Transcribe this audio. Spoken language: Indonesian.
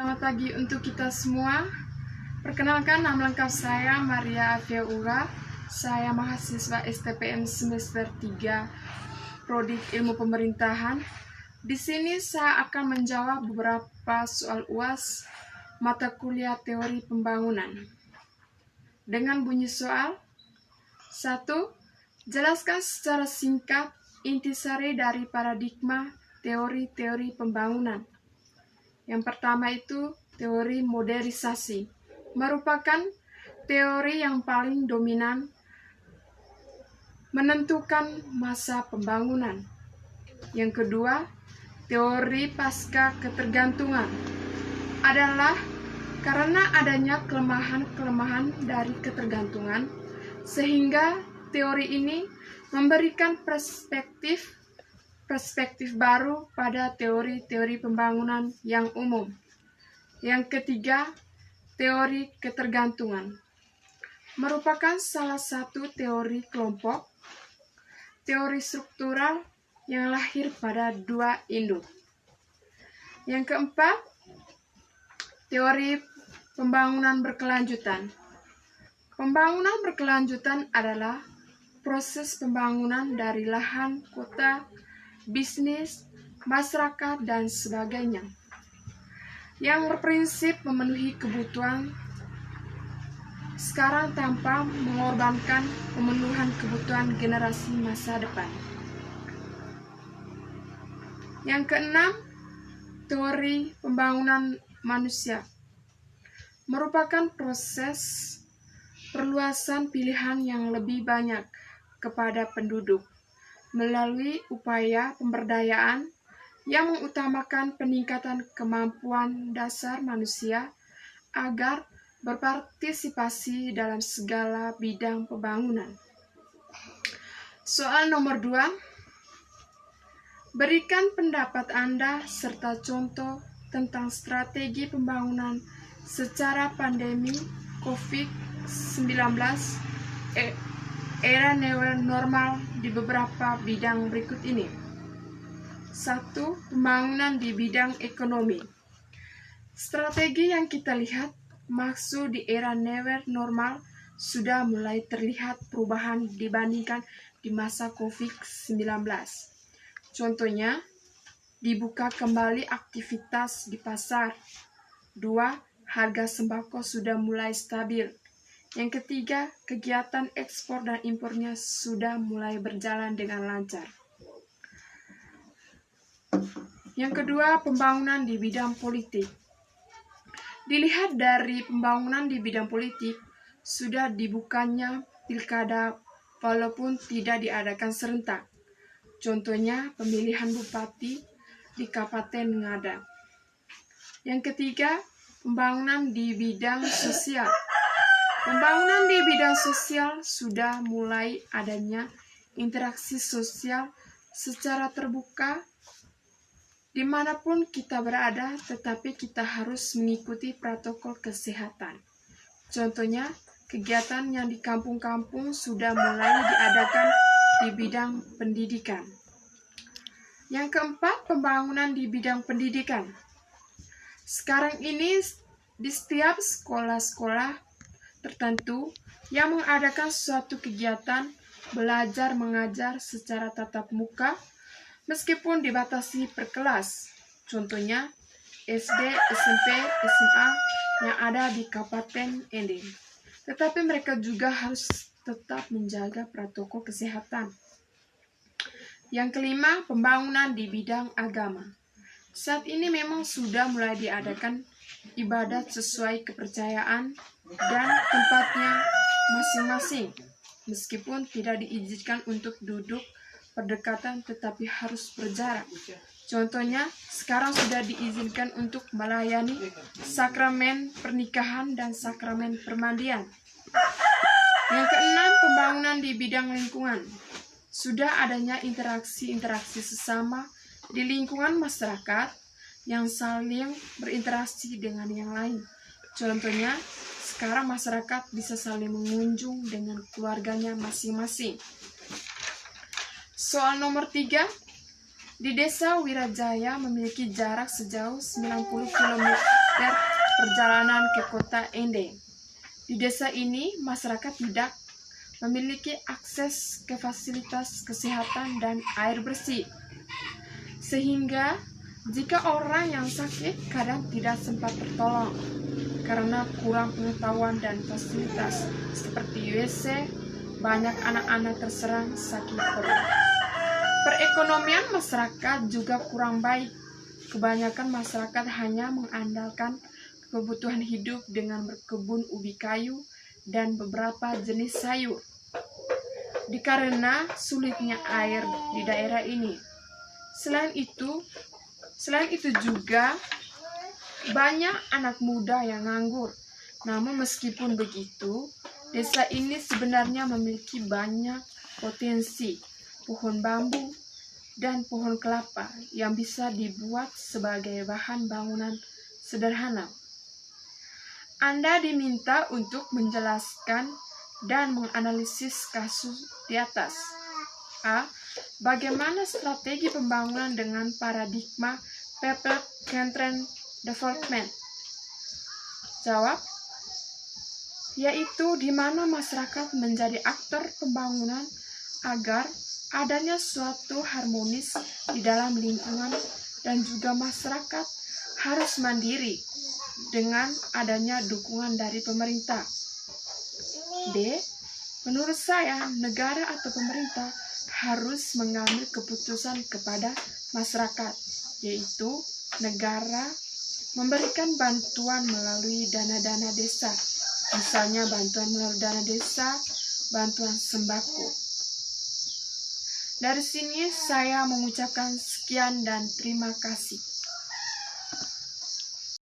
Selamat pagi untuk kita semua. Perkenalkan, nama lengkap saya Maria Afia Ura. Saya mahasiswa STPM semester 3 Prodi Ilmu Pemerintahan. Di sini saya akan menjawab beberapa soal UAS mata kuliah teori pembangunan. Dengan bunyi soal 1. Jelaskan secara singkat intisari dari paradigma teori-teori pembangunan. Yang pertama itu teori modernisasi, merupakan teori yang paling dominan menentukan masa pembangunan. Yang kedua, teori pasca ketergantungan adalah karena adanya kelemahan-kelemahan dari ketergantungan, sehingga teori ini memberikan perspektif baru pada teori-teori pembangunan yang umum. Yang ketiga, teori ketergantungan merupakan salah satu teori kelompok, teori struktural yang lahir pada dua induk. Yang keempat, teori pembangunan berkelanjutan. Pembangunan berkelanjutan adalah proses pembangunan dari lahan, kota, bisnis, masyarakat, dan sebagainya, yang berprinsip memenuhi kebutuhan sekarang tanpa mengorbankan pemenuhan kebutuhan generasi masa depan. Yang keenam, teori pembangunan manusia merupakan proses perluasan pilihan yang lebih banyak kepada penduduk melalui upaya pemberdayaan yang mengutamakan peningkatan kemampuan dasar manusia agar berpartisipasi dalam segala bidang pembangunan. Soal nomor 2. Berikan pendapat Anda serta contoh tentang strategi pembangunan secara pandemi COVID-19 era new normal di beberapa bidang berikut ini. 1. Pembangunan di bidang ekonomi. Strategi yang kita lihat maksud di era new normal sudah mulai terlihat perubahan dibandingkan di masa COVID-19. Contohnya, dibuka kembali aktivitas di pasar. 2. Harga sembako sudah mulai stabil. Yang ketiga, kegiatan ekspor dan impornya sudah mulai berjalan dengan lancar. Yang kedua, pembangunan di bidang politik. Dilihat dari pembangunan di bidang politik, sudah dibukanya pilkada walaupun tidak diadakan serentak. Contohnya, pemilihan bupati di Kabupaten Ngada. Yang ketiga, pembangunan di bidang sosial. Pembangunan di bidang sosial sudah mulai adanya interaksi sosial secara terbuka dimanapun kita berada, tetapi kita harus mengikuti protokol kesehatan. Contohnya, kegiatan yang di kampung-kampung sudah mulai diadakan di bidang pendidikan. Yang keempat, pembangunan di bidang pendidikan. Sekarang ini di setiap sekolah-sekolah tertentu yang mengadakan suatu kegiatan belajar mengajar secara tatap muka meskipun dibatasi per kelas. Contohnya SD, SMP, SMA yang ada di Kabupaten Ende. Tetapi mereka juga harus tetap menjaga protokol kesehatan. Yang kelima, pembangunan di bidang agama. Saat ini memang sudah mulai diadakan ibadat sesuai kepercayaan dan tempatnya masing-masing, meskipun tidak diizinkan untuk duduk berdekatan tetapi harus berjarak. Contohnya, sekarang sudah diizinkan untuk melayani sakramen pernikahan dan sakramen permandian. Yang keenam, pembangunan di bidang lingkungan. Sudah adanya interaksi sesama di lingkungan masyarakat yang saling berinteraksi dengan yang lain. Contohnya, sekarang masyarakat bisa saling mengunjung dengan keluarganya masing-masing. Soal nomor 3. Di desa Wirajaya memiliki jarak sejauh 90 km perjalanan ke kota Ende. Di desa ini, masyarakat tidak memiliki akses ke fasilitas kesehatan dan air bersih. Sehingga, jika orang yang sakit kadang tidak sempat tertolong karena kurang pengetahuan dan fasilitas seperti WC, banyak anak-anak terserang sakit perut. Perekonomian masyarakat juga kurang baik. Kebanyakan masyarakat hanya mengandalkan kebutuhan hidup dengan berkebun ubi kayu dan beberapa jenis sayur. Dikarena sulitnya air di daerah ini. Selain itu juga banyak anak muda yang nganggur. Namun meskipun begitu, desa ini sebenarnya memiliki banyak potensi pohon bambu dan pohon kelapa yang bisa dibuat sebagai bahan bangunan sederhana. Anda diminta untuk menjelaskan dan menganalisis kasus di atas. A. Bagaimana strategi pembangunan dengan paradigma People-Centered Development? Jawab, yaitu di mana masyarakat menjadi aktor pembangunan agar adanya suatu harmonis di dalam lingkungan dan juga masyarakat harus mandiri dengan adanya dukungan dari pemerintah. D. Menurut saya, negara atau pemerintah harus mengambil keputusan kepada masyarakat, yaitu negara memberikan bantuan melalui dana-dana desa, misalnya bantuan melalui dana desa, bantuan sembako. Dari sini saya mengucapkan sekian dan terima kasih.